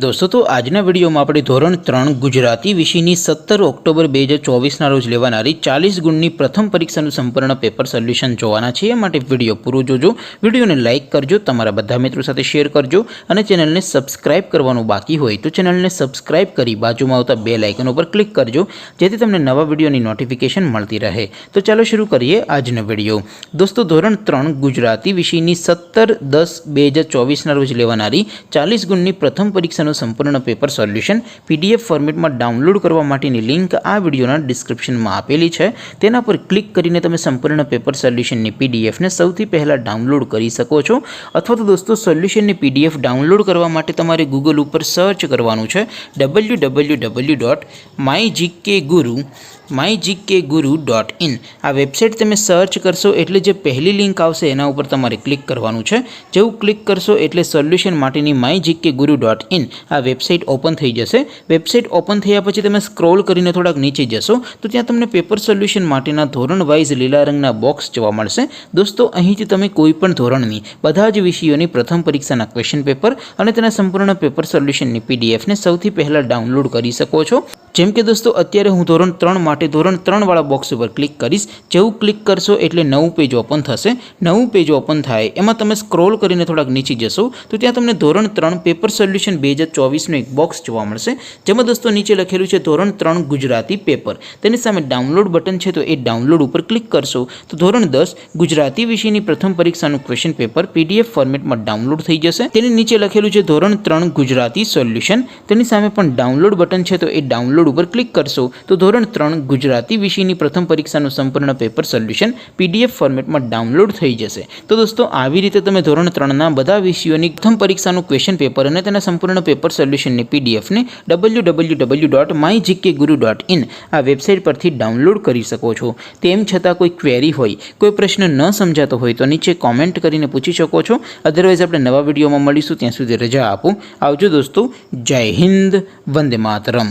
दोस्तों तो आजना विडियो में આપણે ધોરણ 3 ગુજરાતી વિષયની 17 ઓક્ટોબર 2024 ના રોજ લેવાનારી 40 ગુણની પ્રથમ પરીક્ષાનું સંપૂર્ણ પેપર સોલ્યુશન જોવાના છે। એ માટે વિડિયો પૂરો જોજો, વિડિયોને લાઈક કરજો, તમારા બધા મિત્રો સાથે શેર કરજો અને ચેનલને સબસ્ક્રાઇબ કરવાનું બાકી હોય તો ચેનલને સબસ્ક્રાઇબ કરી બાજુમાં આવતા બેલ આઇકન ઉપર ક્લિક કરજો જેથી તમને નવા વિડિયોની નોટિફિકેશન મળતી રહે। તો ચાલો શરૂ કરીએ આજનો વિડિયો। दोस्तों ધોરણ 3 ગુજરાતી વિષયની 17/10/2024 ના રોજ લેવાનારી 40 ગુણની પ્રથમ પરીક્ષા संपूर्ण पेपर सोल्यूशन पीडीएफ फॉर्मेट में डाउनलॉड करवा माटेनी लिंक आ वीडियोना डिस्क्रिप्शन में आपेली है। तेना पर क्लिक करीने तमे संपूर्ण पेपर सोल्यूशन नी पीडीएफ ने सौथी पहला डाउनलॉड करी सको छो। अथवा तो दोस्तों सोल्यूशन नी पीडीएफ डाउनलॉड करवा माटे तमारे गूगल पर सर्च करवानुं छे www.mygkguru.in। आ वेबसाइट तमे सर्च करशो एटले जे पहली लिंक आवशे एना उपर तमारे क्लिक करवानुं छे। जेवुं क्लिक करशो एटले सोल्यूशन माटेनी mygkguru.in आ वेबसाइट ओपन थई जशे। वेबसाइट ओपन थया पछी तमे स्क्रॉल करीने थोड़ाक नीचे जशो तो त्यां तमने पेपर सोल्यूशन माटेना धोरण वाइज लीला रंगना बॉक्स जोवा मळशे। दोस्तों અહીંથી તમે કોઈપણ ધોરણની બધા જ વિષયોની પ્રથમ પરીક્ષાના ક્વેશ્ચન પેપર અને તેના સંપૂર્ણ પેપર સોલ્યુશનની પીડીએફ ને સૌથી પહેલા ડાઉનલોડ કરી શકો છો। જેમ કે દોસ્તો અત્યારે હું ધોરણ 3 માટે ધોરણ 3 વાળા બોક્સ ઉપર ક્લિક કરીશ। જેવું ક્લિક કરશો એટલે નવું પેજ ઓપન થશે। નવું પેજ ઓપન થાય એમાં તમે સ્ક્રોલ કરીને થોડાક નીચે જશો તો ત્યાં તમને ધોરણ 3 પેપર સોલ્યુશન 2024 નું એક બોક્સ જોવા મળશે જેમાં દોસ્તો નીચે લખેલું છે ધોરણ 3 ગુજરાતી પેપર। તેની સામે ડાઉનલોડ બટન છે તો એ ડાઉનલોડ ઉપર ક્લિક કરશો તો ધોરણ 10 ગુજરાતી વિષયની પ્રથમ પરીક્ષાનું ક્વેશ્ચન પેપર પીડીએફ ફોર્મેટમાં ડાઉનલોડ થઈ જશે। તેની નીચે લખેલું છે ધોરણ 3 ગુજરાતી સોલ્યુશન। તેની સામે પણ ડાઉનલોડ બટન છે તો એ ડાઉનલોડ ઉપર ક્લિક કરશો તો ધોરણ 3 ગુજરાતી વિષયની પ્રથમ પરીક્ષાનું સંપૂર્ણ પેપર સોલ્યુશન પીડીએફ ફોર્મેટમાં ડાઉનલોડ થઈ જશે। તો દોસ્તો આવી રીતે તમે ધોરણ 3 ના બધા વિષયોની પ્રથમ પરીક્ષાનું ક્વેશ્ચન પેપર અને તેના સંપૂર્ણ પેપર સોલ્યુશનની પીડીએફ ને www.mygkguru.in આ વેબસાઇટ પરથી ડાઉનલોડ કરી શકો છો। તેમ છતાં કોઈ ક્વેરી હોય, કોઈ પ્રશ્ન ન સમજાતો હોય તો નીચે કોમેન્ટ કરીને પૂછી શકો છો। અધરવાઇઝ આપણે નવા વિડીયોમાં મળીશું, ત્યાં સુધી રજા આપો। આવજો દોસ્તો, જય હિન્દ, વંદે માતરમ।